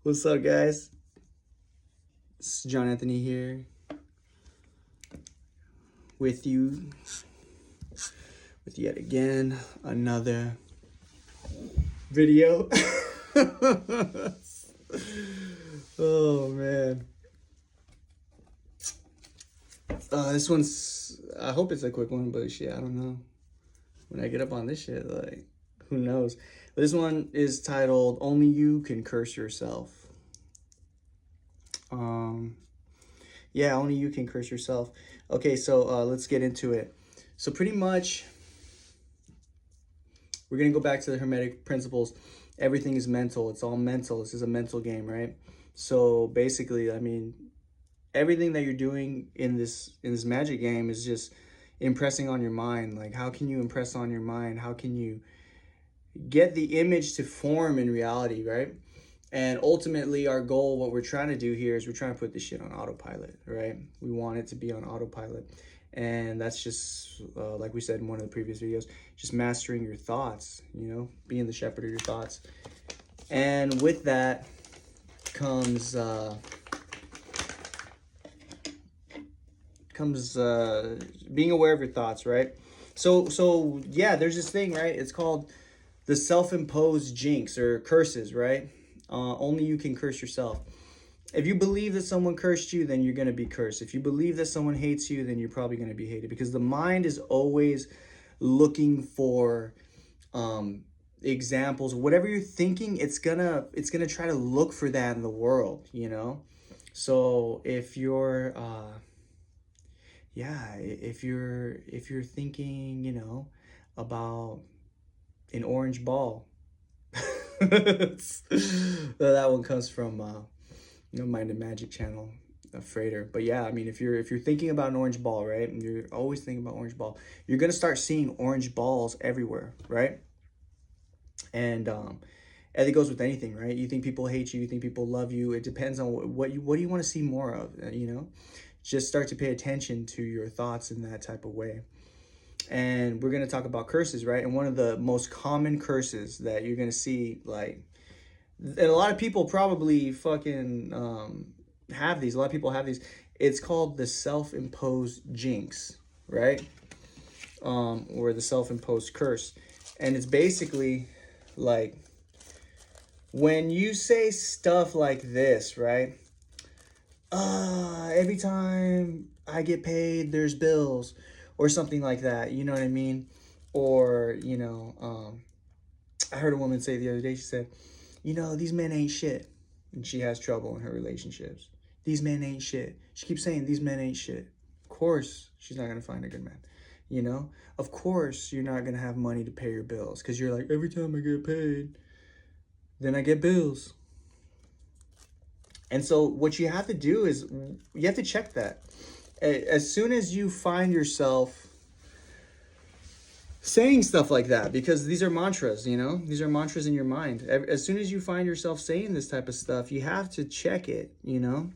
What's up, guys? It's John Anthony here with you with yet again another video. Oh man. This one's, I hope it's a quick one, but shit, I don't know. When I get up on this shit, like, who knows? But this one is titled Only You Can Curse Yourself. Yeah, only you can curse yourself. Okay, so let's get into it. So pretty much, we're gonna go back to the Hermetic principles. Everything is mental. It's all mental. This is a mental game, right? So basically, I mean, everything that you're doing in this magic game is just impressing on your mind. Like, how can you impress on your mind? How can you get the image to form in reality, right? And ultimately, our goal, what we're trying to do here is we're trying to put this shit on autopilot, right? We want it to be on autopilot. And that's just, like we said in one of the previous videos, just mastering your thoughts, you know, being the shepherd of your thoughts. And with that comes being aware of your thoughts, right? So yeah, there's this thing, right? It's called the self-imposed jinx or curses, right? Only you can curse yourself. If you believe that someone cursed you, then you're going to be cursed. If you believe that someone hates you, then you're probably going to be hated, because the mind is always looking for examples. Whatever you're thinking, it's gonna try to look for that in the world, you know? So if you're if you're thinking, you know, about an orange ball, that one comes from Mind and Magic channel, Frater. But yeah, I mean, if you're thinking about an orange ball, right, and you're always thinking about orange ball, you're gonna start seeing orange balls everywhere, right? And it goes with anything, right? You think people hate you, you think people love you. It depends on what do you want to see more of, you know? Just start to pay attention to your thoughts in that type of way. And we're going to talk about curses, right? And one of the most common curses that you're going to see, like, and a lot of people probably fucking have these. A lot of people have these. It's called the self-imposed jinx, right? Or the self-imposed curse. And it's basically like when you say stuff like this, right? Every time I get paid, there's bills, or something like that. You know what I mean? Or, you know, I heard a woman say the other day, she said, you know, these men ain't shit. And she has trouble in her relationships. These men ain't shit. She keeps saying these men ain't shit. Of course, she's not going to find a good man. You know, of course, you're not going to have money to pay your bills, because you're like, every time I get paid, then I get bills. And so what you have to do is you have to check that. As soon as you find yourself saying stuff like that, because these are mantras, you know, these are mantras in your mind. As soon as you find yourself saying this type of stuff, you have to check it, you know,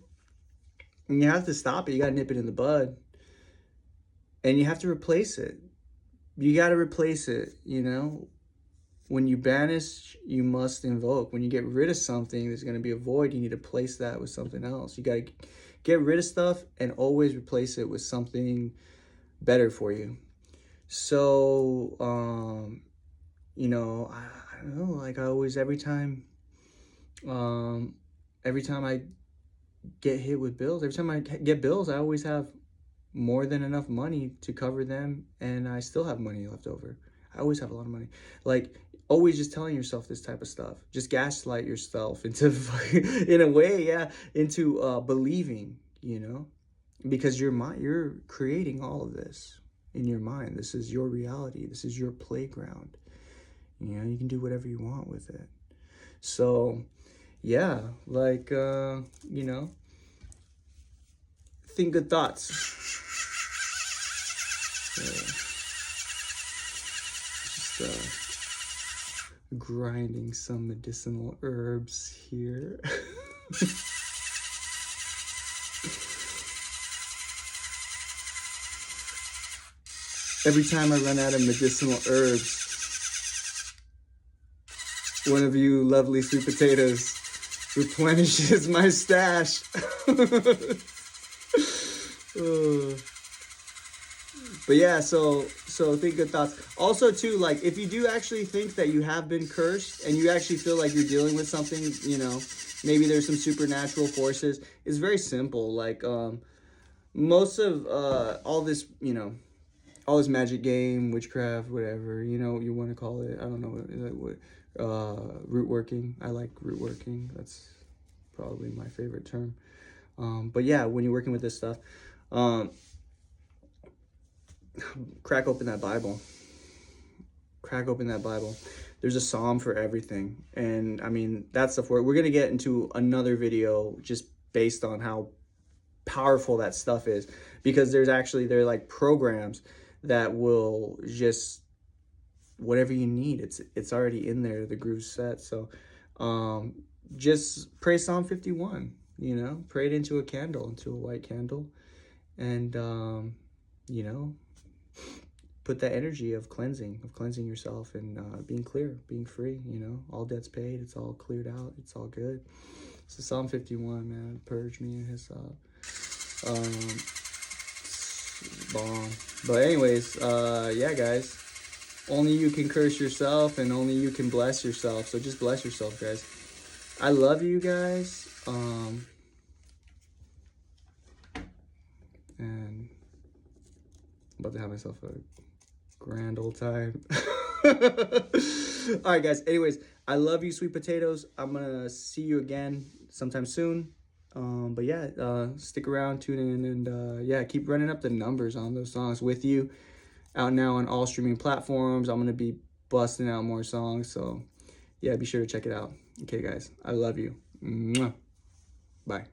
and you have to stop it. You got to nip it in the bud, and you have to replace it. You got to replace it, you know. When you banish, you must invoke. When you get rid of something, there's going to be a void. You need to place that with something else. You got to get rid of stuff and always replace it with something better for you. So, you know, I don't know, like I always, every time I get hit with bills, every time I get bills, I always have more than enough money to cover them, and I still have money left over. I always have a lot of money. Like, always just telling yourself this type of stuff. Just gaslight yourself into, in a way, yeah, into believing, you know, because you're creating all of this in your mind. This is your reality. This is your playground. You know, you can do whatever you want with it. So, yeah, like, you know, think good thoughts. Just grinding some medicinal herbs here. Every time I run out of medicinal herbs, one of you lovely sweet potatoes replenishes my stash. But yeah, so think good thoughts. Also too, like if you do actually think that you have been cursed and you actually feel like you're dealing with something, you know, maybe there's some supernatural forces. It's very simple. Like most of all this, you know, all this magic game, witchcraft, whatever, you know, you want to call it. I don't know what root working. I like root working. That's probably my favorite term. But yeah, when you're working with this stuff, crack open that Bible. Crack open that Bible. There's a psalm for everything. And I mean, that's the we're going to get into another video just based on how powerful that stuff is, because they're like programs that will just whatever you need, it's already in there, the groove's set. So just pray Psalm 51, you know, pray it into a candle, into a white candle, and you know, put that energy of cleansing yourself and being clear, being free, you know, all debts paid, it's all cleared out, it's all good. So Psalm 51, man, purge me in his bomb. But anyways, yeah guys, only you can curse yourself and only you can bless yourself. So just bless yourself, guys. I love you guys. And I'm about to have myself a grand old time. All right, guys. Anyways, I love you, sweet potatoes. I'm gonna see you again sometime soon. But yeah, stick around, tune in, and yeah, keep running up the numbers on those songs with you. Out now on all streaming platforms. I'm gonna be busting out more songs, so yeah, be sure to check it out. Okay, guys, I love you. Mwah. Bye.